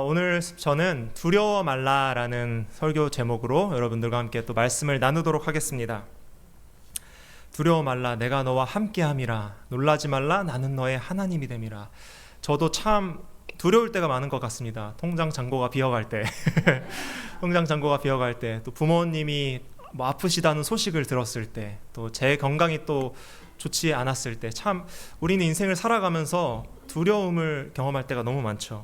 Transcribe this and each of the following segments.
오늘 저는 두려워 말라라는 설교 제목으로 여러분들과 함께 또 말씀을 나누도록 하겠습니다. 두려워 말라, 내가 너와 함께함이라. 놀라지 말라, 나는 너의 하나님이 됨이라. 저도 참 두려울 때가 많은 것 같습니다. 통장 잔고가 비어갈 때 또 부모님이 아프시다는 소식을 들었을 때, 또 제 건강이 또 좋지 않았을 때, 참 우리는 인생을 살아가면서 두려움을 경험할 때가 너무 많죠.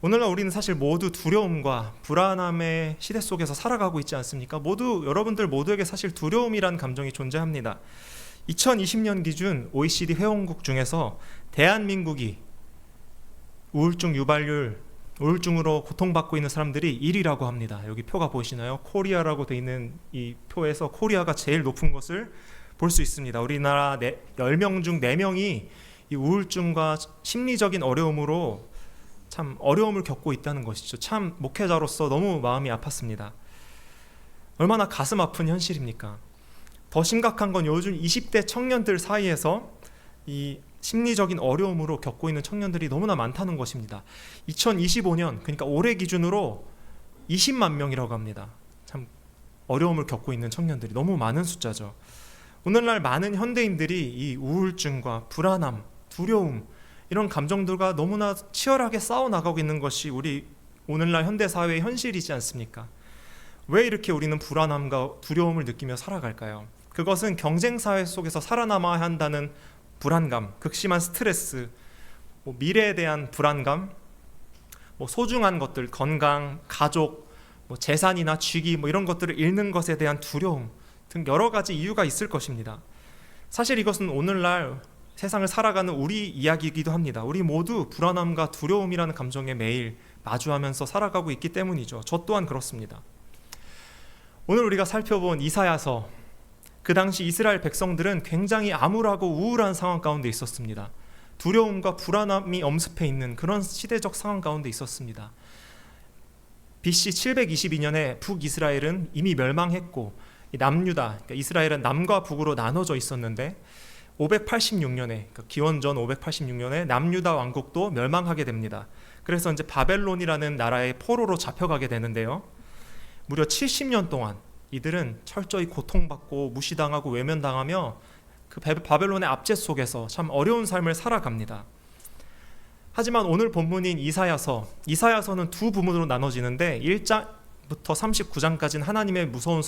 오늘날 우리는 사실 모두 두려움과 불안함의 시대 속에서 살아가고 있지 않습니까? 여러분들 모두에게 사실 두려움이란 감정이 존재합니다. 2020년 기준 OECD 회원국 중에서 대한민국이 우울증 유발률, 우울증으로 고통받고 있는 사람들이 1위라고 합니다. 여기 표가 보이시나요? 코리아라고 되어 있는 이 표에서 코리아가 제일 높은 것을 볼 수 있습니다. 우리나라 10명 중 4명이 이 우울증과 심리적인 어려움으로 참 어려움을 겪고 있다는 것이죠. 참 목회자로서 너무 마음이 아팠습니다. 얼마나 가슴 아픈 현실입니까? 더 심각한 건 요즘 20대 청년들 사이에서 이 심리적인 어려움으로 겪고 있는 청년들이 너무나 많다는 것입니다. 2025년, 그러니까 올해 기준으로 20만 명이라고 합니다. 참 어려움을 겪고 있는 청년들이 너무 많은 숫자죠. 오늘날 많은 현대인들이 이 우울증과 불안함, 두려움, 이런 감정들과 너무나 치열하게 싸워나가고 있는 것이 우리 오늘날 현대사회의 현실이지 않습니까? 왜 이렇게 우리는 불안함과 두려움을 느끼며 살아갈까요? 그것은 경쟁사회 속에서 살아남아야 한다는 불안감, 극심한 스트레스, 미래에 대한 불안감, 소중한 것들, 건강, 가족, 재산이나 직위 이런 것들을 잃는 것에 대한 두려움 등 여러 가지 이유가 있을 것입니다. 사실 이것은 오늘날 세상을 살아가는 우리 이야기이기도 합니다. 우리 모두 불안함과 두려움이라는 감정에 매일 마주하면서 살아가고 있기 때문이죠. 저 또한 그렇습니다. 오늘 우리가 살펴본 이사야서, 그 당시 이스라엘 백성들은 굉장히 암울하고 우울한 상황 가운데 있었습니다. 두려움과 불안함이 엄습해 있는 그런 시대적 상황 가운데 있었습니다. BC 722년에 북이스라엘은 이미 멸망했고 남유다, 그러니까 이스라엘은 남과 북으로 나눠져 있었는데 586년에, 그러니까 기원전 586년에 남유다 왕국도 멸망하게 됩니다. 그래서 이제 바벨론이라는 나라의 포로로 잡혀가게 되는데요. 무려 70년 동안 이들은 철저히 고통받고 무시당하고 외면당하며 그 바벨론의 압제 속에서 참 어려운 삶을 살아갑니다. 하지만 오늘 본문인 이사야서는 두 부문으로 나눠지는데 1장부터 39장까지는 하나님의 무서운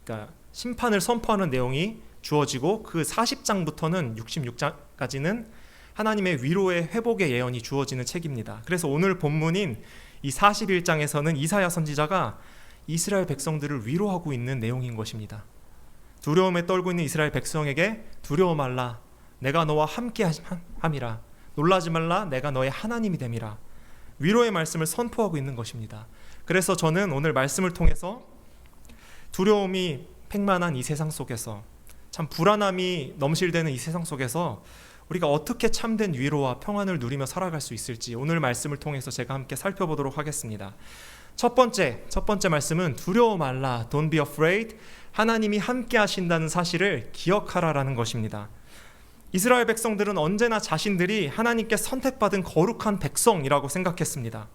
그러니까 심판을 선포하는 내용이 주어지고 그 40장부터는 66장까지는 하나님의 위로의 회복의 예언이 주어지는 책입니다. 그래서 오늘 본문인 이 41장에서는 이사야 선지자가 이스라엘 백성들을 위로하고 있는 내용인 것입니다. 두려움에 떨고 있는 이스라엘 백성에게 두려워 말라, 내가 너와 함께함이라. 놀라지 말라, 내가 너의 하나님이 됨이라. 위로의 말씀을 선포하고 있는 것입니다. 그래서 저는 오늘 말씀을 통해서 두려움이 팽만한 이 세상 속에서, 참 불안함이 넘실대는 이 세상 속에서 우리가 어떻게 참된 위로와 평안을 누리며 살아갈 수 있을지 오늘 말씀을 통해서 제가 함께 살펴보도록 하겠습니다. 첫 번째 말씀은 두려워 말라, don't be afraid. 하나님이 함께 하신다는 사실을 기억하라라는 것입니다. 이스라엘 백성들은 언제나 자신들이 하나님께 선택받은 거룩한 백성이라고 생각했습니다.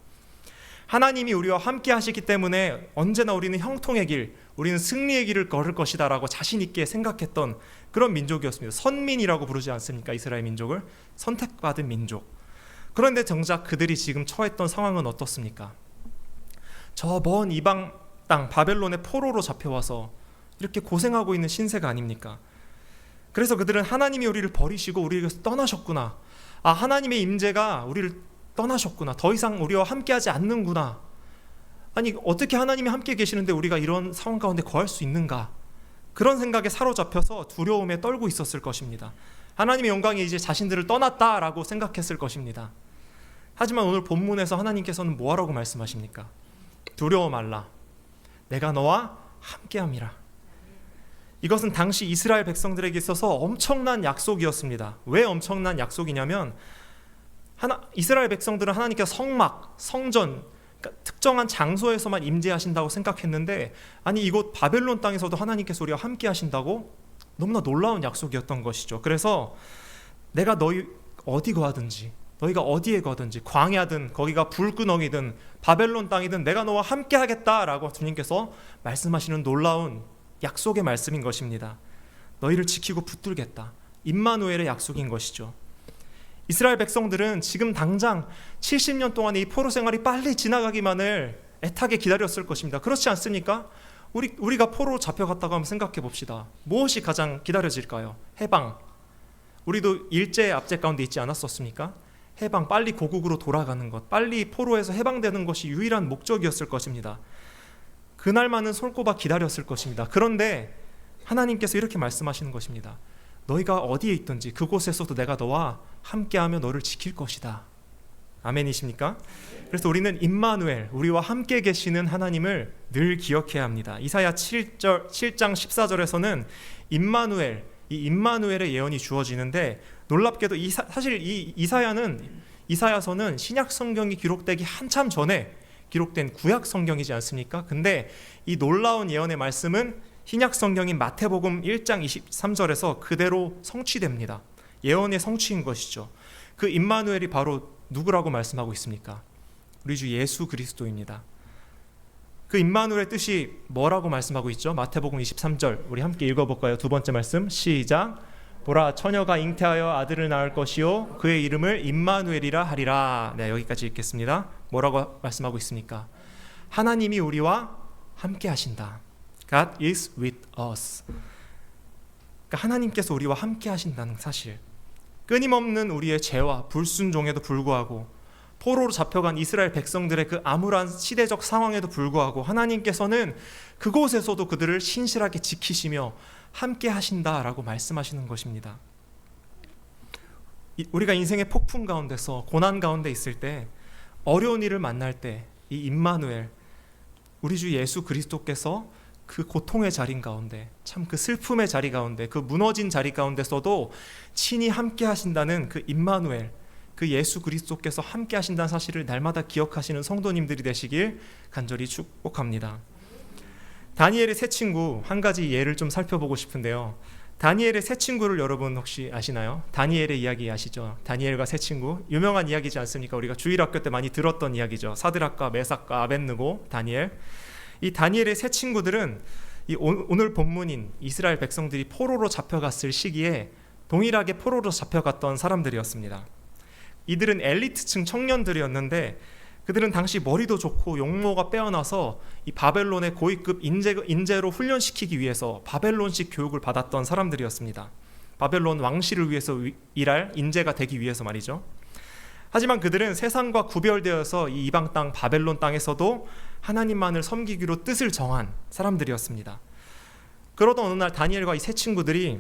하나님이 우리와 함께 하시기 때문에 언제나 우리는 형통의 길, 우리는 승리의 길을 걸을 것이다 라고 자신 있게 생각했던 그런 민족이었습니다. 선민이라고 부르지 않습니까? 이스라엘 민족을 선택받은 민족. 그런데 정작 그들이 지금 처했던 상황은 어떻습니까? 저 먼 이방 땅 바벨론의 포로로 잡혀와서 이렇게 고생하고 있는 신세가 아닙니까? 그래서 그들은 하나님이 우리를 버리시고 우리에게서 떠나셨구나, 하나님의 임재가 우리를 떠나셨구나, 더 이상 우리와 함께하지 않는구나, 아니 어떻게 하나님이 함께 계시는데 우리가 이런 상황 가운데 거할 수 있는가, 그런 생각에 사로잡혀서 두려움에 떨고 있었을 것입니다. 하나님의 영광이 이제 자신들을 떠났다라고 생각했을 것입니다. 하지만 오늘 본문에서 하나님께서는 뭐라고 말씀하십니까? 두려워 말라, 내가 너와 함께함이라. 이것은 당시 이스라엘 백성들에게 있어서 엄청난 약속이었습니다. 왜 엄청난 약속이냐면 이스라엘 백성들은 하나님께서 성막, 성전, 그러니까 특정한 장소에서만 임재하신다고 생각했는데, 아니 이곳 바벨론 땅에서도 하나님께서 우리와 함께 하신다고? 너무나 놀라운 약속이었던 것이죠. 그래서 내가 너희 어디 거하든지 너희가 어디에 가든지 광야든 거기가 불구덩이든 바벨론 땅이든 내가 너와 함께 하겠다라고 주님께서 말씀하시는 놀라운 약속의 말씀인 것입니다. 너희를 지키고 붙들겠다. 임마누엘의 약속인 것이죠. 이스라엘 백성들은 지금 당장 70년 동안의 이 포로 생활이 빨리 지나가기만을 애타게 기다렸을 것입니다. 그렇지 않습니까? 우리가 포로로 잡혀갔다고 한번 생각해 봅시다. 무엇이 가장 기다려질까요? 해방. 우리도 일제의 압제 가운데 있지 않았었습니까? 해방, 빨리 고국으로 돌아가는 것, 빨리 포로에서 해방되는 것이 유일한 목적이었을 것입니다. 그날만은 손꼽아 기다렸을 것입니다. 그런데 하나님께서 이렇게 말씀하시는 것입니다. 너희가 어디에 있든지 그곳에서도 내가 너와 함께하며 너를 지킬 것이다. 아멘이십니까? 그래서 우리는 임마누엘, 우리와 함께 계시는 하나님을 늘 기억해야 합니다. 이사야 7장 14절에서는 임마누엘, 이 임마누엘의 예언이 주어지는데 놀랍게도 사실 이 이사야서는 신약 성경이 기록되기 한참 전에 기록된 구약 성경이지 않습니까? 근데 이 놀라운 예언의 말씀은 신약 성경인 마태복음 1장 23절에서 그대로 성취됩니다. 예언의 성취인 것이죠. 그 임마누엘이 바로 누구라고 말씀하고 있습니까? 우리 주 예수 그리스도입니다. 그 임마누엘의 뜻이 뭐라고 말씀하고 있죠? 마태복음 23절 우리 함께 읽어볼까요? 두 번째 말씀 시작. 보라 처녀가 잉태하여 아들을 낳을 것이요 그의 이름을 임마누엘이라 하리라. 네, 여기까지 읽겠습니다. 뭐라고 말씀하고 있습니까? 하나님이 우리와 함께 하신다. God is with us. 그러니까 하나님께서 우리와 함께 하신다는 사실, 끊임없는 우리의 죄와 불순종에도 불구하고 포로로 잡혀간 이스라엘 백성들의 그 암울한 시대적 상황에도 불구하고 하나님께서는 그곳에서도 그들을 신실하게 지키시며 함께 하신다라고 말씀하시는 것입니다. 우리가 인생의 폭풍 가운데서 고난 가운데 있을 때, 어려운 일을 만날 때 이 임마누엘, 우리 주 예수 그리스도께서 그 고통의 자리 가운데, 참 그 슬픔의 자리 가운데, 그 무너진 자리 가운데서도 친히 함께 하신다는 그 임마누엘, 그 예수 그리스도께서 함께 하신다는 사실을 날마다 기억하시는 성도님들이 되시길 간절히 축복합니다. 다니엘의 세 친구, 한 가지 예를 좀 살펴보고 싶은데요. 다니엘의 세 친구를 여러분 혹시 아시나요? 다니엘의 이야기 아시죠? 다니엘과 세 친구, 유명한 이야기지 않습니까? 우리가 주일학교 때 많이 들었던 이야기죠. 사드락과 메삭과 아벳느고, 다니엘. 이 다니엘의 세 친구들은 오늘 본문인 이스라엘 백성들이 포로로 잡혀갔을 시기에 동일하게 포로로 잡혀갔던 사람들이었습니다. 이들은 엘리트층 청년들이었는데 그들은 당시 머리도 좋고 용모가 빼어나서 이 바벨론의 고위급 인재로 훈련시키기 위해서 바벨론식 교육을 받았던 사람들이었습니다. 바벨론 왕실을 위해서 일할 인재가 되기 위해서 말이죠. 하지만 그들은 세상과 구별되어서 이 이방 땅 바벨론 땅에서도 하나님만을 섬기기로 뜻을 정한 사람들이었습니다. 그러던 어느 날 다니엘과 이 세 친구들이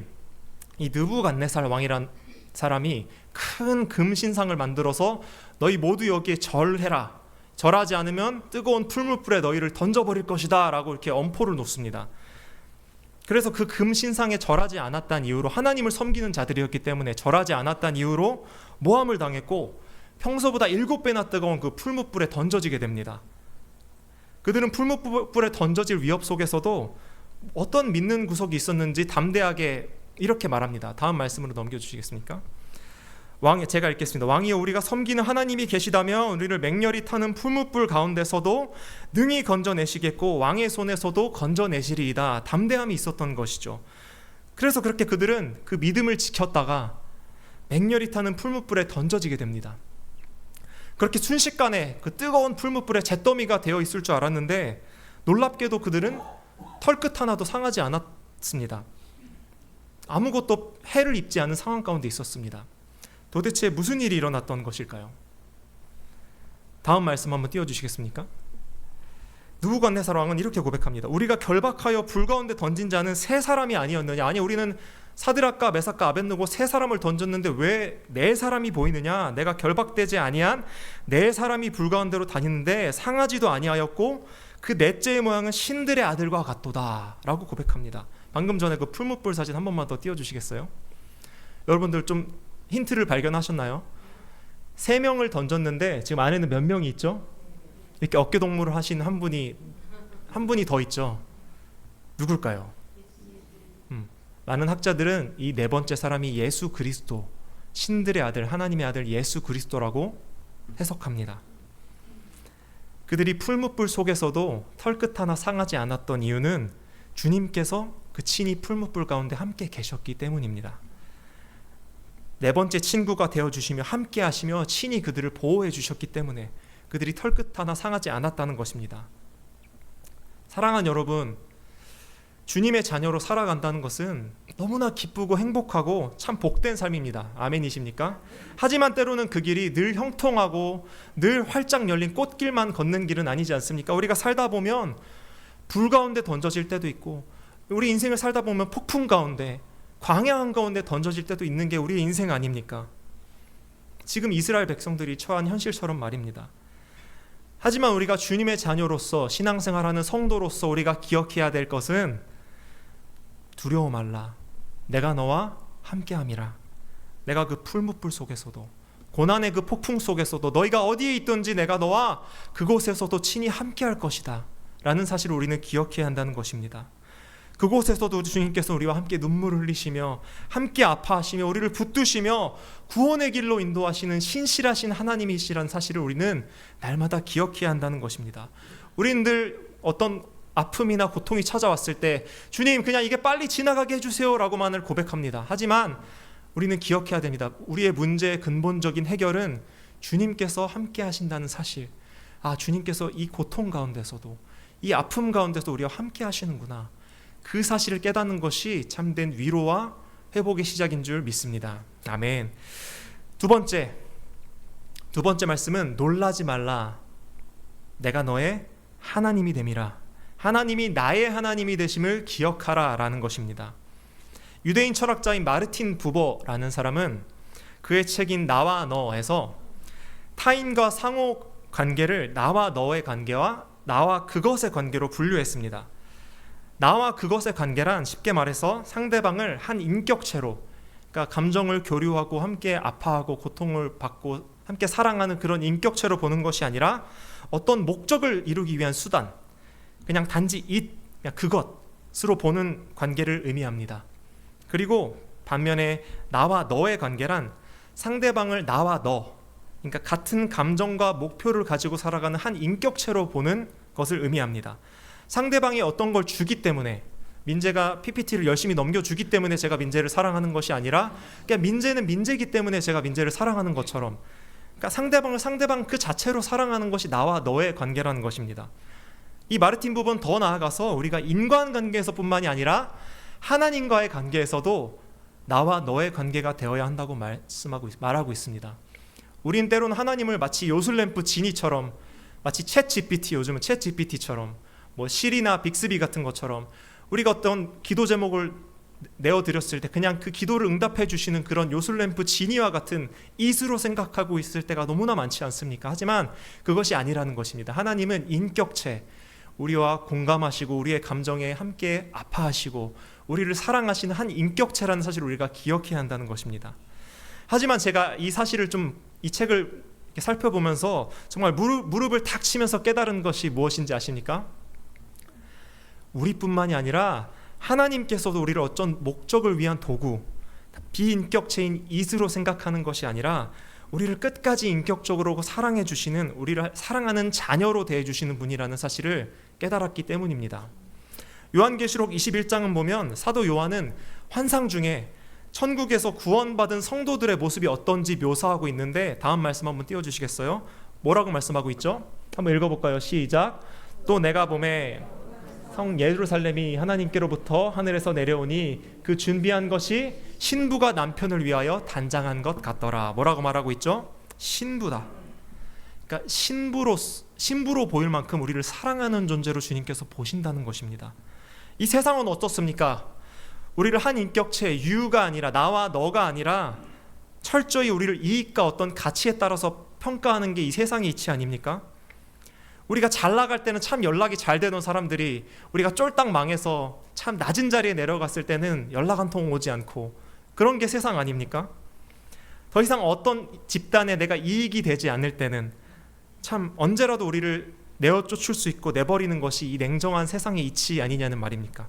이 느부갓네살 왕이란 사람이 큰 금신상을 만들어서 너희 모두 여기에 절해라, 절하지 않으면 뜨거운 풀무불에 너희를 던져버릴 것이다 라고 이렇게 엄포를 놓습니다. 그래서 그 금신상에 절하지 않았다는 이유로, 하나님을 섬기는 자들이었기 때문에 절하지 않았다는 이유로 모함을 당했고 평소보다 7배나 뜨거운 그 풀무불에 던져지게 됩니다. 그들은 풀무불에 던져질 위협 속에서도 어떤 믿는 구석이 있었는지 담대하게 이렇게 말합니다. 다음 말씀으로 넘겨주시겠습니까? 제가 읽겠습니다. 왕이여, 우리가 섬기는 하나님이 계시다면 우리를 맹렬히 타는 풀무불 가운데서도 능히 건져내시겠고 왕의 손에서도 건져내시리이다. 담대함이 있었던 것이죠. 그래서 그렇게 그들은 그 믿음을 지켰다가 맹렬히 타는 풀무불에 던져지게 됩니다. 그렇게 순식간에 그 뜨거운 풀무불에 잿더미가 되어 있을 줄 알았는데 놀랍게도 그들은 털끝 하나도 상하지 않았습니다. 아무것도 해를 입지 않은 상황 가운데 있었습니다. 도대체 무슨 일이 일어났던 것일까요? 다음 말씀 한번 띄워주시겠습니까? 느부갓네살 왕은 이렇게 고백합니다. 우리가 결박하여 불 가운데 던진 자는 세 사람이 아니었느냐? 아니, 우리는 사드락과 메삭과 아벳느고 세 사람을 던졌는데 왜 네 사람이 보이느냐? 내가 결박되지 아니한 네 사람이 불 가운데로 다니는데 상하지도 아니하였고 그 넷째의 모양은 신들의 아들과 같도다 라고 고백합니다. 방금 전에 그 풀무불 사진 한 번만 더 띄워주시겠어요? 여러분들 좀 힌트를 발견하셨나요? 3명을 던졌는데 지금 안에는 몇 명이 있죠? 이렇게 어깨동무를 하신 한 분이 더 있죠. 누굴까요? 많은 학자들은 이 네 번째 사람이 예수 그리스도, 신들의 아들, 하나님의 아들 예수 그리스도라고 해석합니다. 그들이 풀무불 속에서도 털끝 하나 상하지 않았던 이유는 주님께서 그 친히 풀무불 가운데 함께 계셨기 때문입니다. 네 번째 친구가 되어주시며 함께 하시며 친히 그들을 보호해 주셨기 때문에 그들이 털끝 하나 상하지 않았다는 것입니다. 사랑하는 여러분, 주님의 자녀로 살아간다는 것은 너무나 기쁘고 행복하고 참 복된 삶입니다. 아멘이십니까? 하지만 때로는 그 길이 늘 형통하고 늘 활짝 열린 꽃길만 걷는 길은 아니지 않습니까? 우리가 살다 보면 불 가운데 던져질 때도 있고, 우리 인생을 살다 보면 폭풍 가운데, 광야 한가운데 던져질 때도 있는 게 우리의 인생 아닙니까? 지금 이스라엘 백성들이 처한 현실처럼 말입니다. 하지만 우리가 주님의 자녀로서 신앙생활하는 성도로서 우리가 기억해야 될 것은 두려워 말라. 내가 너와 함께함이라. 내가 그 풀무불 속에서도, 고난의 그 폭풍 속에서도, 너희가 어디에 있든지 내가 너와 그곳에서도 친히 함께할 것이다 라는 사실을 우리는 기억해야 한다는 것입니다. 그곳에서도 주님께서 우리와 함께 눈물을 흘리시며 함께 아파하시며 우리를 붙드시며 구원의 길로 인도하시는 신실하신 하나님이시라는 사실을 우리는 날마다 기억해야 한다는 것입니다. 우리는 늘 어떤 아픔이나 고통이 찾아왔을 때 주님 그냥 이게 빨리 지나가게 해주세요 라고만을 고백합니다. 하지만 우리는 기억해야 됩니다. 우리의 문제의 근본적인 해결은 주님께서 함께 하신다는 사실. 주님께서 이 고통 가운데서도, 이 아픔 가운데서 우리와 함께 하시는구나, 그 사실을 깨닫는 것이 참된 위로와 회복의 시작인 줄 믿습니다. 아멘. 두 번째 말씀은 놀라지 말라. 내가 너의 하나님이 됨이라. 하나님이 나의 하나님이 되심을 기억하라 라는 것입니다. 유대인 철학자인 마르틴 부버라는 사람은 그의 책인 나와 너에서 타인과 상호 관계를 나와 너의 관계와 나와 그것의 관계로 분류했습니다. 나와 그것의 관계란 쉽게 말해서 상대방을 한 인격체로, 그러니까 감정을 교류하고 함께 아파하고 고통을 받고 함께 사랑하는 그런 인격체로 보는 것이 아니라 어떤 목적을 이루기 위한 수단, 그냥 단지 그냥 그것으로 보는 관계를 의미합니다. 그리고 반면에 나와 너의 관계란 상대방을 나와 너, 그러니까 같은 감정과 목표를 가지고 살아가는 한 인격체로 보는 것을 의미합니다. 상대방이 어떤 걸 주기 때문에, 민재가 PPT를 열심히 넘겨주기 때문에 제가 민재를 사랑하는 것이 아니라 그냥 민재는 민재이기 때문에 제가 민재를 사랑하는 것처럼, 그러니까 상대방을 상대방 그 자체로 사랑하는 것이 나와 너의 관계라는 것입니다. 이 마르틴 부부는 더 나아가서 우리가 인간관계에서 뿐만이 아니라 하나님과의 관계에서도 나와 너의 관계가 되어야 한다고 말하고 있습니다. 우린 때로는 하나님을 마치 요술램프 지니처럼, 마치 요즘은 챗 GPT처럼, 뭐 시리나 빅스비 같은 것처럼 우리가 어떤 기도 제목을 내어드렸을 때 그냥 그 기도를 응답해 주시는 그런 요술램프 지니와 같은 이수로 생각하고 있을 때가 너무나 많지 않습니까? 하지만 그것이 아니라는 것입니다. 하나님은 인격체, 우리와 공감하시고 우리의 감정에 함께 아파하시고 우리를 사랑하시는 한 인격체라는 사실을 우리가 기억해야 한다는 것입니다. 하지만 제가 이 사실을 이 책을 살펴보면서 정말 무릎을 탁 치면서 깨달은 것이 무엇인지 아십니까? 우리뿐만이 아니라 하나님께서도 우리를 어떤 목적을 위한 도구, 비인격체인 이스로 생각하는 것이 아니라 우리를 끝까지 인격적으로 사랑해 주시는, 우리를 사랑하는 자녀로 대해 주시는 분이라는 사실을 깨달았기 때문입니다. 요한계시록 21장은 보면 사도 요한은 환상 중에 천국에서 구원받은 성도들의 모습이 어떤지 묘사하고 있는데, 다음 말씀 한번 띄워주시겠어요? 뭐라고 말씀하고 있죠? 한번 읽어볼까요? 시작. 또 내가 보매 성 예루살렘이 하나님께로부터 하늘에서 내려오니 그 준비한 것이 신부가 남편을 위하여 단장한 것 같더라. 뭐라고 말하고 있죠? 신부다. 그러니까 신부로 보일 만큼 우리를 사랑하는 존재로 주님께서 보신다는 것입니다. 이 세상은 어떻습니까? 우리를 한 인격체, 유가 아니라, 나와 너가 아니라 철저히 우리를 이익과 어떤 가치에 따라서 평가하는 게 이 세상의 이치 아닙니까? 우리가 잘 나갈 때는 참 연락이 잘 되는 사람들이 우리가 쫄딱 망해서 참 낮은 자리에 내려갔을 때는 연락 한 통 오지 않고, 그런 게 세상 아닙니까? 더 이상 어떤 집단에 내가 이익이 되지 않을 때는 참 언제라도 우리를 내어쫓을 수 있고 내버리는 것이 이 냉정한 세상의 이치 아니냐는 말입니까?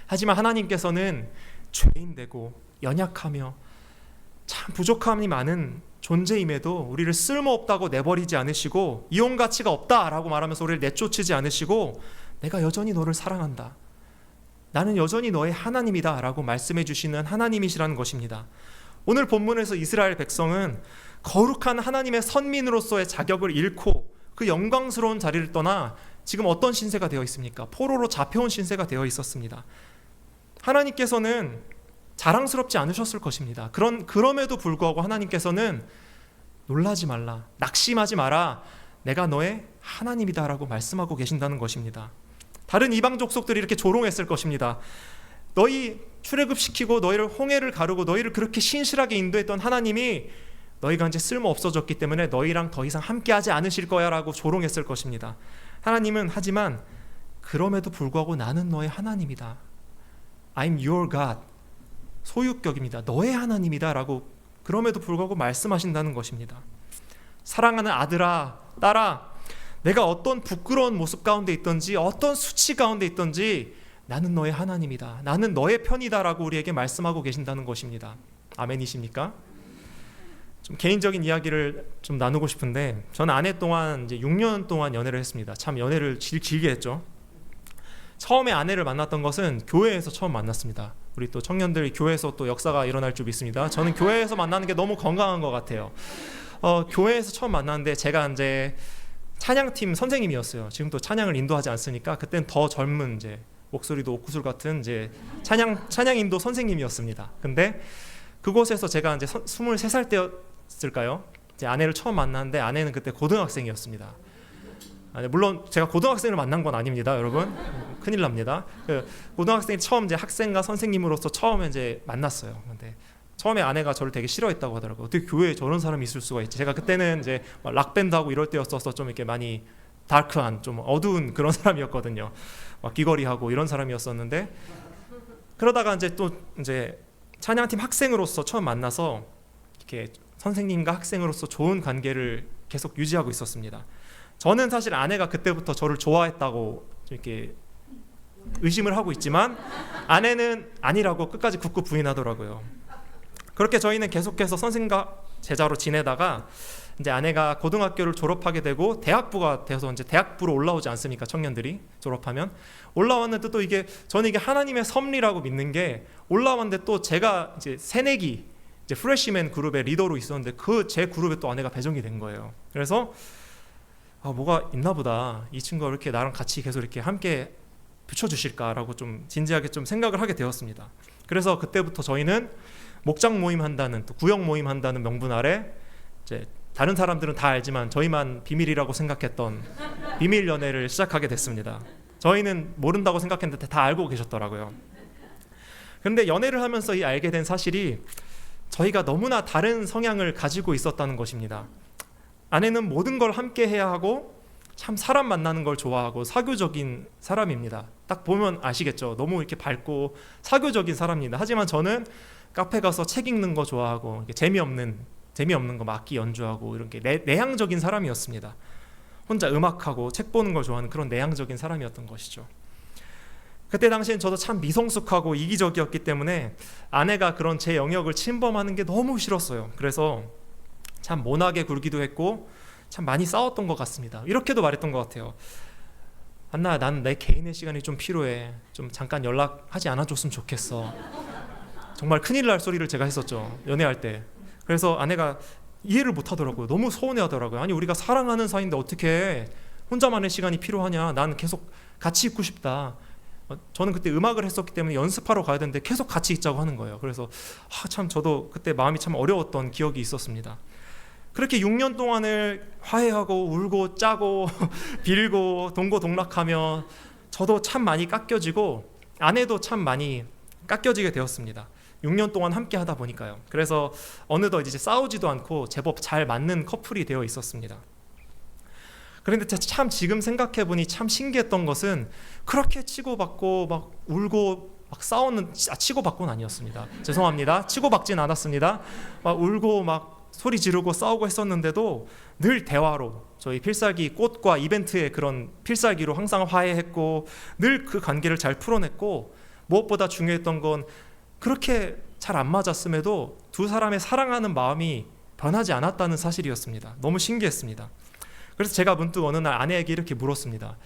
하지만 하나님께서는 죄인되고 연약하며 참 부족함이 많은 존재임에도 우리를 쓸모없다고 내버리지 않으시고 이용 가치가 없다라고 말하면서 우리를 내쫓지 않으시고 내가 여전히 너를 사랑한다. 나는 여전히 너의 하나님이다 라고 말씀해 주시는 하나님이시라는 것입니다. 오늘 본문에서 이스라엘 백성은 거룩한 하나님의 선민으로서의 자격을 잃고 그 영광스러운 자리를 떠나 지금 어떤 신세가 되어 있습니까? 포로로 잡혀온 신세가 되어 있었습니다. 하나님께서는 자랑스럽지 않으셨을 것입니다. 그럼에도 불구하고 하나님께서는 놀라지 말라, 낙심하지 마라, 내가 너의 하나님이다 라고 말씀하고 계신다는 것입니다. 다른 이방 족속들이 이렇게 조롱했을 것입니다. 너희 출애굽시키고 너희를 홍해를 가르고 너희를 그렇게 신실하게 인도했던 하나님이 너희가 이제 쓸모 없어졌기 때문에 너희랑 더 이상 함께하지 않으실 거야 라고 조롱했을 것입니다. 하나님은 하지만 그럼에도 불구하고 나는 너의 하나님이다, I'm your God, 소유격입니다, 너의 하나님이다 라고 그럼에도 불구하고 말씀하신다는 것입니다. 사랑하는 아들아, 딸아, 내가 어떤 부끄러운 모습 가운데 있든지 어떤 수치 가운데 있든지 나는 너의 하나님이다, 나는 너의 편이다 라고 우리에게 말씀하고 계신다는 것입니다. 아멘이십니까? 좀 개인적인 이야기를 좀 나누고 싶은데, 저는 아내 동안 이제 6년 동안 연애를 했습니다. 참 연애를 길게 했죠. 처음에 아내를 만났던 것은 교회에서 처음 만났습니다. 우리 또 청년들이 교회에서 또 역사가 일어날 줄 믿습니다. 저는 교회에서 만나는 게 너무 건강한 것 같아요. 교회에서 처음 만났는데 제가 이제 찬양팀 선생님이었어요. 지금 또 찬양을 인도하지 않습니까? 그때는 더 젊은 이제 목소리도 옥구슬 같은 이제 찬양 인도 선생님이었습니다. 근데 그곳에서 제가 이제 23살 때였을까요? 이제 아내를 처음 만났는데 아내는 그때 고등학생이었습니다. 물론 제가 고등학생을 만난 건 아닙니다, 여러분. 큰일 납니다. 고등학생이 처음 이제 학생과 선생님으로서 처음에 이제 만났어요. 근데 처음에 아내가 저를 되게 싫어했다고 하더라고요. 어떻게 교회에 저런 사람이 있을 수가 있지? 제가 그때는 이제 락밴드 하고 이럴 때였어서 좀 이렇게 많이 다크한, 좀 어두운 그런 사람이었거든요. 막 귀걸이하고 이런 사람이었었는데, 그러다가 이제 또 이제 찬양팀 학생으로서 처음 만나서 이렇게 선생님과 학생으로서 좋은 관계를 계속 유지하고 있었습니다. 저는 사실 아내가 그때부터 저를 좋아했다고 이렇게 의심을 하고 있지만 아내는 아니라고 끝까지 굳고 부인하더라고요. 그렇게 저희는 계속해서 선생과 제자로 지내다가 이제 아내가 고등학교를 졸업하게 되고 대학부가 돼서 이제 대학부로 올라오지 않습니까? 청년들이 졸업하면 올라왔는데 또 저는 이게 하나님의 섭리라고 믿는 게, 올라왔는데 또 제가 이제 새내기 이제 프레시맨 그룹의 리더로 있었는데 그 제 그룹에 또 아내가 배정이 된 거예요. 그래서 뭐가 있나 보다, 이 친구가 이렇게 나랑 같이 계속 이렇게 함께 붙여주실까라고 좀 진지하게 좀 생각을 하게 되었습니다. 그래서 그때부터 저희는 목장 모임 한다는, 또 구역 모임 한다는 명분 아래 이제 다른 사람들은 다 알지만 저희만 비밀이라고 생각했던 비밀 연애를 시작하게 됐습니다. 저희는 모른다고 생각했는데 다 알고 계셨더라고요. 그런데 연애를 하면서 이 알게 된 사실이 저희가 너무나 다른 성향을 가지고 있었다는 것입니다. 아내는 모든 걸 함께 해야 하고 참 사람 만나는 걸 좋아하고 사교적인 사람입니다. 딱 보면 아시겠죠? 너무 이렇게 밝고 사교적인 사람입니다. 하지만 저는 카페 가서 책 읽는 거 좋아하고 재미없는 거 악기 연주하고 이렇게 내향적인 사람이었습니다. 혼자 음악하고 책 보는 걸 좋아하는 그런 내향적인 사람이었던 것이죠. 그때 당시엔 저도 참 미성숙하고 이기적이었기 때문에 아내가 그런 제 영역을 침범하는 게 너무 싫었어요. 그래서 참 모나게 굴기도 했고 참 많이 싸웠던 것 같습니다. 이렇게도 말했던 것 같아요. 안나, 난 내 개인의 시간이 좀 필요해. 좀 잠깐 연락하지 않아줬으면 좋겠어. 정말 큰일 날 소리를 제가 했었죠, 연애할 때. 그래서 아내가 이해를 못 하더라고요. 너무 서운해 하더라고요. 아니, 우리가 사랑하는 사이인데 어떻게 혼자만의 시간이 필요하냐. 난 계속 같이 있고 싶다. 저는 그때 음악을 했었기 때문에 연습하러 가야 되는데 계속 같이 있자고 하는 거예요. 그래서 참 저도 그때 마음이 참 어려웠던 기억이 있었습니다. 그렇게 6년 동안을 화해하고 울고 짜고 빌고 동고동락하며 저도 참 많이 깎여지고 아내도 참 많이 깎여지게 되었습니다. 6년 동안 함께 하다 보니까요. 그래서 어느덧 이제 싸우지도 않고 제법 잘 맞는 커플이 되어 있었습니다. 그런데 참 지금 생각해보니 참 신기했던 것은 그렇게 치고받고 막 울고 막 싸우는, 치고받고는 아니었습니다. 죄송합니다. 치고받진 않았습니다. 막 울고 막 소리 지르고 싸우고 했었는데도 늘 대화로, 저희 필살기 꽃과 이벤트의 그런 필살기로 항상 화해했고 늘 그 관계를 잘 풀어냈고, 무엇보다 중요했던 건 그렇게 잘 안 맞았음에도 두 사람의 사랑하는 마음이 변하지 않았다는 사실이었습니다. 너무 신기했습니다. 그래서 제가 문득 어느 날 아내에게 이렇게 물었습니다.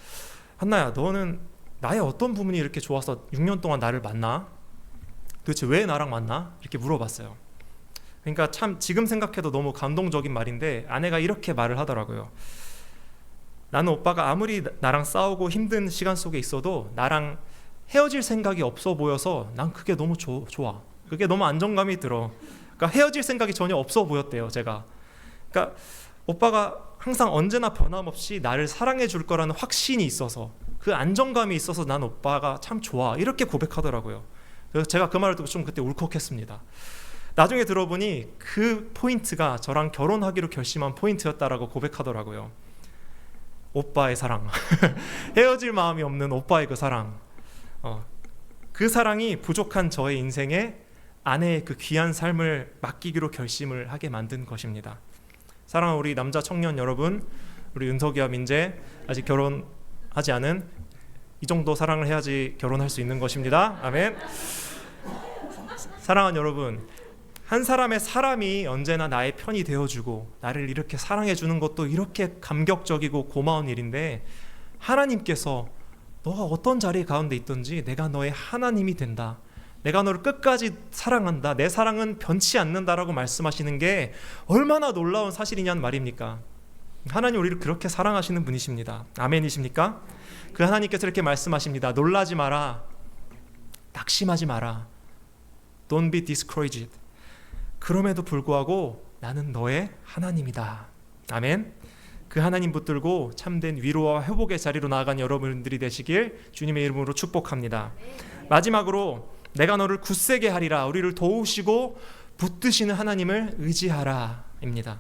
한나야, 너는 나의 어떤 부분이 이렇게 좋아서 6년 동안 나를 만나? 도대체 왜 나랑 만나? 이렇게 물어봤어요. 그러니까 참 지금 생각해도 너무 감동적인 말인데 아내가 이렇게 말을 하더라고요. 나는 오빠가 아무리 나랑 싸우고 힘든 시간 속에 있어도 나랑 헤어질 생각이 없어 보여서 난 그게 너무 좋아. 그게 너무 안정감이 들어. 그러니까 헤어질 생각이 전혀 없어 보였대요, 제가. 그러니까 오빠가 항상 언제나 변함없이 나를 사랑해 줄 거라는 확신이 있어서, 그 안정감이 있어서 난 오빠가 참 좋아, 이렇게 고백하더라고요. 그래서 제가 그 말을 듣고 좀 그때 울컥했습니다. 나중에 들어보니 그 포인트가 저랑 결혼하기로 결심한 포인트였다라고 고백하더라고요. 오빠의 사랑 헤어질 마음이 없는 오빠의 그 사랑, 그 사랑이 부족한 저의 인생에 아내의 그 귀한 삶을 맡기기로 결심을 하게 만든 것입니다. 사랑하는 우리 남자 청년 여러분, 우리 은석이와 민재, 아직 결혼하지 않은, 이 정도 사랑을 해야지 결혼할 수 있는 것입니다. 아멘. 사랑하는 여러분, 한 사람의 사람이 언제나 나의 편이 되어주고 나를 이렇게 사랑해주는 것도 이렇게 감격적이고 고마운 일인데, 하나님께서 너가 어떤 자리 가운데 있든지 내가 너의 하나님이 된다, 내가 너를 끝까지 사랑한다, 내 사랑은 변치 않는다라고 말씀하시는 게 얼마나 놀라운 사실이냐는 말입니까? 하나님 우리를 그렇게 사랑하시는 분이십니다. 아멘이십니까? 그 하나님께서 이렇게 말씀하십니다. 놀라지 마라, 낙심하지 마라, Don't be discouraged. 그럼에도 불구하고 나는 너의 하나님이다. 아멘. 그 하나님 붙들고 참된 위로와 회복의 자리로 나아간 여러분들이 되시길 주님의 이름으로 축복합니다. 마지막으로 내가 너를 굳세게 하리라, 우리를 도우시고 붙드시는 하나님을 의지하라 입니다.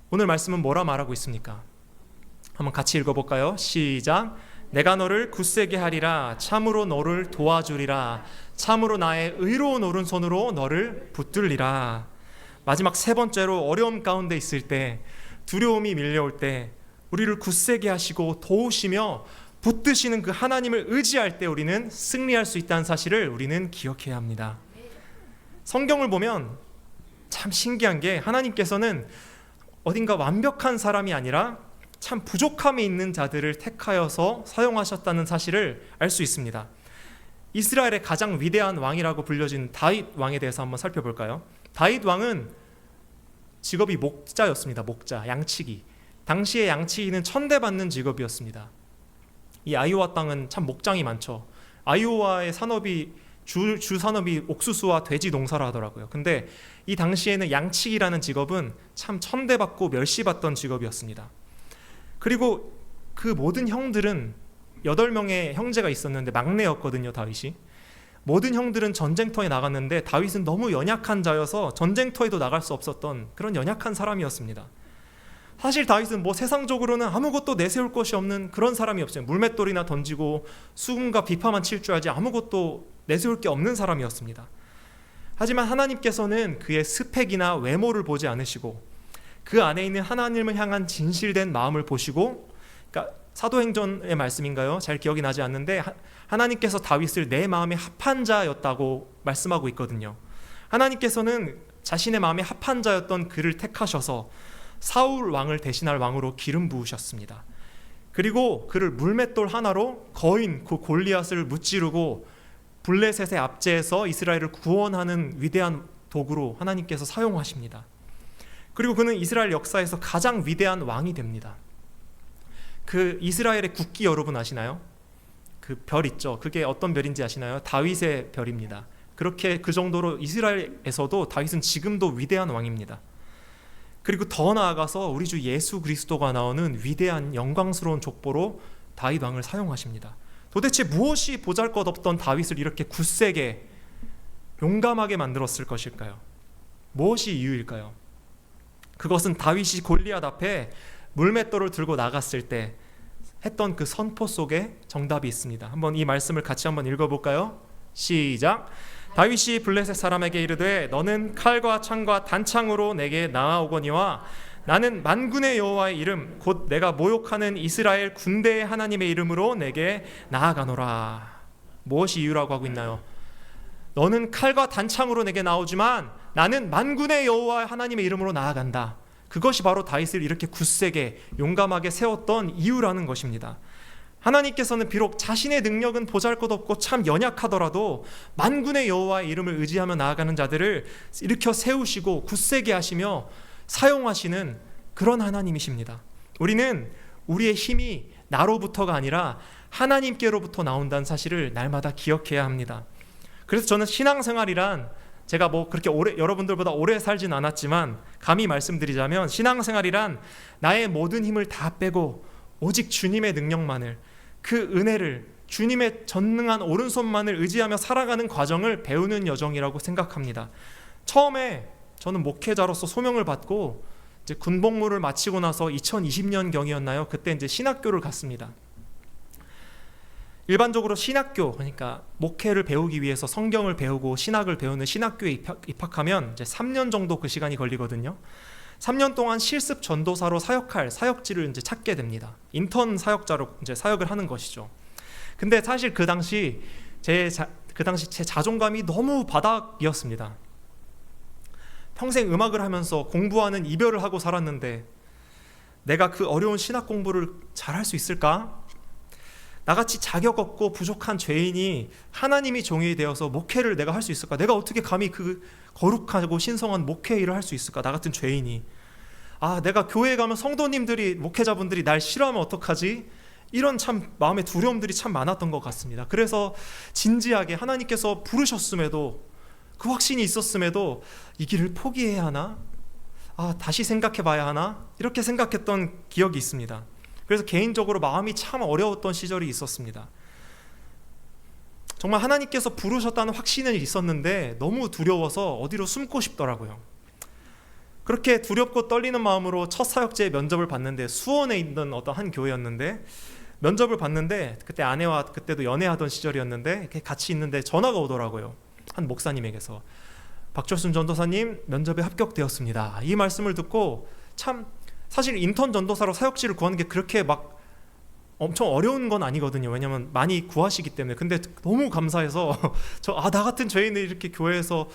오늘 말씀은 뭐라 말하고 있습니까? 한번 같이 읽어볼까요? 시작. 내가 너를 굳세게 하리라, 참으로 너를 도와주리라, 참으로 나의 의로운 오른손으로 너를 붙들리라. 마지막 세 번째로, 어려움 가운데 있을 때, 두려움이 밀려올 때 우리를 굳세게 하시고 도우시며 붙드시는 그 하나님을 의지할 때 우리는 승리할 수 있다는 사실을 우리는 기억해야 합니다. 성경을 보면 참 신기한 게, 하나님께서는 어딘가 완벽한 사람이 아니라 참 부족함이 있는 자들을 택하여서 사용하셨다는 사실을 알 수 있습니다. 이스라엘의 가장 위대한 왕이라고 불려진 다윗 왕에 대해서 한번 살펴볼까요? 다윗 왕은 직업이 목자였습니다. 목자, 양치기. 당시에 양치기는 천대받는 직업이었습니다. 이 아이오와 땅은 참 목장이 많죠. 아이오와의 산업이 주 산업이 옥수수와 돼지 농사를 하더라고요. 근데 이 당시에는 양치기라는 직업은 참 천대받고 멸시받던 직업이었습니다. 그리고 그 모든 형들은 8명의 형제가 있었는데 막내였거든요, 다윗이. 모든 형들은 전쟁터에 나갔는데 다윗은 너무 연약한 자여서 전쟁터에도 나갈 수 없었던 그런 연약한 사람이었습니다. 사실 다윗은 뭐 세상적으로는 아무것도 내세울 것이 없는 그런 사람이었어요. 물맷돌이나 던지고 수금과 비파만 칠 줄 알지 아무것도 내세울 게 없는 사람이었습니다. 하지만 하나님께서는 그의 스펙이나 외모를 보지 않으시고 그 안에 있는 하나님을 향한 진실된 마음을 보시고, 그러니까 사도행전의 말씀인가요? 잘 기억이 나지 않는데 하나님께서 다윗을 내 마음에 합한 자였다고 말씀하고 있거든요. 하나님께서는 자신의 마음에 합한 자였던 그를 택하셔서 사울 왕을 대신할 왕으로 기름 부으셨습니다. 그리고 그를 물맷돌 하나로 거인 그 골리앗을 무찌르고 블레셋의 압제에서 이스라엘을 구원하는 위대한 도구로 하나님께서 사용하십니다. 그리고 그는 이스라엘 역사에서 가장 위대한 왕이 됩니다. 그 이스라엘의 국기 여러분 아시나요? 그 별 있죠. 그게 어떤 별인지 아시나요? 다윗의 별입니다. 그렇게 그 정도로 이스라엘에서도 다윗은 지금도 위대한 왕입니다. 그리고 더 나아가서 우리 주 예수 그리스도가 나오는 위대한 영광스러운 족보로 다윗 왕을 사용하십니다. 도대체 무엇이 보잘것없던 다윗을 이렇게 굳세게 용감하게 만들었을 것일까요? 무엇이 이유일까요? 그것은 다윗이 골리앗 앞에 물맷돌을 들고 나갔을 때 했던 그 선포 속에 정답이 있습니다. 한번 이 말씀을 같이 한번 읽어볼까요? 시작. 다윗이 블레셋 사람에게 이르되 너는 칼과 창과 단창으로 내게 나아오거니와 나는 만군의 여호와의 이름 곧 내가 모욕하는 이스라엘 군대의 하나님의 이름으로 내게 나아가노라. 무엇이 이유라고 하고 있나요? 너는 칼과 단창으로 내게 나오지만 나는 만군의 여호와 하나님의 이름으로 나아간다. 그것이 바로 다윗을 이렇게 굳세게 용감하게 세웠던 이유라는 것입니다. 하나님께서는 비록 자신의 능력은 보잘것없고 참 연약하더라도 만군의 여호와의 이름을 의지하며 나아가는 자들을 일으켜 세우시고 굳세게 하시며 사용하시는 그런 하나님이십니다. 우리는 우리의 힘이 나로부터가 아니라 하나님께로부터 나온다는 사실을 날마다 기억해야 합니다. 그래서 저는 신앙생활이란, 제가 그렇게 오래, 여러분들보다 오래 살진 않았지만 감히 말씀드리자면, 신앙생활이란 나의 모든 힘을 다 빼고 오직 주님의 능력만을, 그 은혜를, 주님의 전능한 오른손만을 의지하며 살아가는 과정을 배우는 여정이라고 생각합니다. 처음에 저는 목회자로서 소명을 받고 이제 군복무를 마치고 나서 2020년 경이었나요? 그때 이제 신학교를 갔습니다. 일반적으로 신학교, 그러니까 목회를 배우기 위해서 성경을 배우고 신학을 배우는 신학교에 입학하면 이제 3년 정도 그 시간이 걸리거든요. 3년 동안 실습 전도사로 사역할 사역지를 이제 찾게 됩니다. 인턴 사역자로 이제 사역을 하는 것이죠. 근데 사실 그 당시 제 자존감이 너무 바닥이었습니다. 평생 음악을 하면서 공부하는 이별을 하고 살았는데 내가 그 어려운 신학 공부를 잘할 수 있을까? 나같이 자격 없고 부족한 죄인이 하나님이 종이 되어서 목회를 내가 할 수 있을까? 내가 어떻게 감히 그 거룩하고 신성한 목회 일을 할 수 있을까? 나 같은 죄인이. 내가 교회에 가면 성도님들이, 목회자분들이 날 싫어하면 어떡하지? 이런 참 마음의 두려움들이 참 많았던 것 같습니다. 그래서 진지하게 하나님께서 부르셨음에도, 그 확신이 있었음에도 이 길을 포기해야 하나? 다시 생각해 봐야 하나? 이렇게 생각했던 기억이 있습니다. 그래서 개인적으로 마음이 참 어려웠던 시절이 있었습니다. 정말 하나님께서 부르셨다는 확신은 있었는데 너무 두려워서 어디로 숨고 싶더라고요. 그렇게 두렵고 떨리는 마음으로 첫 사역제 면접을 봤는데, 수원에 있는 어떤 한 교회였는데 면접을 봤는데, 그때 아내와 그때도 연애하던 시절이었는데 이렇게 같이 있는데 전화가 오더라고요. 한 목사님에게서 박철순 전도사님 면접에 합격되었습니다. 이 말씀을 듣고, 참 사실 인턴 전도사로 사역지를 구하는 게 그렇게 막 엄청 어려운 건 아니거든요. 왜냐면 많이 구하시기 때문에. 근데 너무 감사해서 나 같은 죄인을 이렇게 교회에서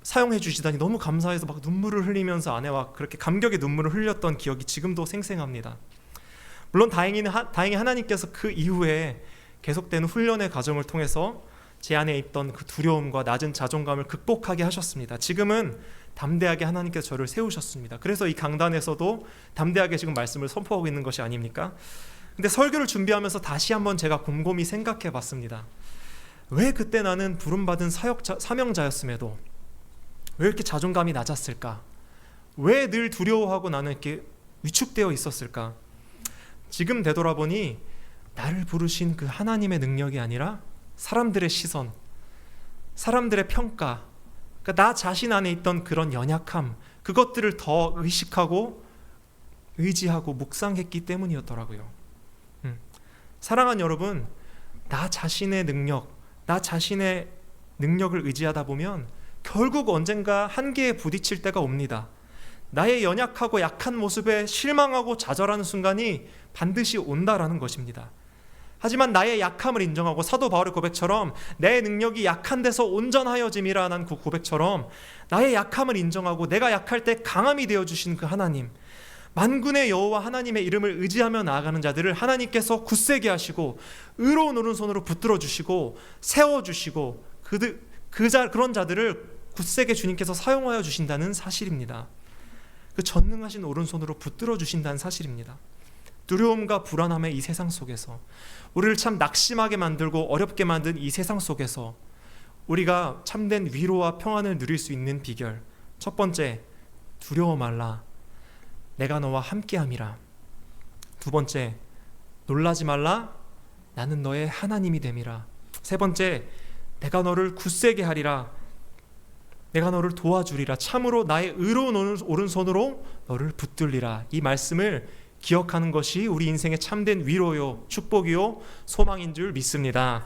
사용해 주시다니 너무 감사해서 막 눈물을 흘리면서 아내와 그렇게 감격의 눈물을 흘렸던 기억이 지금도 생생합니다. 물론 다행히 하나님께서 그 이후에 계속되는 훈련의 과정을 통해서 제 안에 있던 그 두려움과 낮은 자존감을 극복하게 하셨습니다. 지금은 담대하게 하나님께서 저를 세우셨습니다. 그래서 이 강단에서도 담대하게 지금 말씀을 선포하고 있는 것이 아닙니까? 근데 설교를 준비하면서 다시 한번 제가 곰곰이 생각해 봤습니다. 왜 그때 나는 부름받은 사명자였음에도 왜 이렇게 자존감이 낮았을까? 왜 늘 두려워하고 나는 이렇게 위축되어 있었을까? 지금 되돌아보니 나를 부르신 그 하나님의 능력이 아니라 사람들의 시선, 사람들의 평가, 그러니까 나 자신 안에 있던 그런 연약함, 그것들을 더 의식하고 의지하고 묵상했기 때문이었더라고요. 사랑하는 여러분, 나 자신의 능력을 의지하다 보면 결국 언젠가 한계에 부딪힐 때가 옵니다. 나의 연약하고 약한 모습에 실망하고 좌절하는 순간이 반드시 온다라는 것입니다. 하지만 나의 약함을 인정하고, 사도 바울의 고백처럼 내 능력이 약한 데서 온전하여짐이라는 그 고백처럼 나의 약함을 인정하고 내가 약할 때 강함이 되어주신 그 하나님, 만군의 여호와 하나님의 이름을 의지하며 나아가는 자들을 하나님께서 굳세게 하시고 의로운 오른손으로 붙들어 주시고 세워주시고 그런 자들을 굳세게 주님께서 사용하여 주신다는 사실입니다. 그 전능하신 오른손으로 붙들어 주신다는 사실입니다. 두려움과 불안함의 이 세상 속에서, 우리를 참 낙심하게 만들고 어렵게 만든 이 세상 속에서 우리가 참된 위로와 평안을 누릴 수 있는 비결, 첫 번째, 두려워 말라, 내가 너와 함께함이라. 두 번째, 놀라지 말라, 나는 너의 하나님이 됨이라. 세 번째, 내가 너를 굳세게 하리라, 내가 너를 도와주리라, 참으로 나의 의로운 오른손으로 너를 붙들리라. 이 말씀을 기억하는 것이 우리 인생의 참된 위로요, 축복이요, 소망인 줄 믿습니다.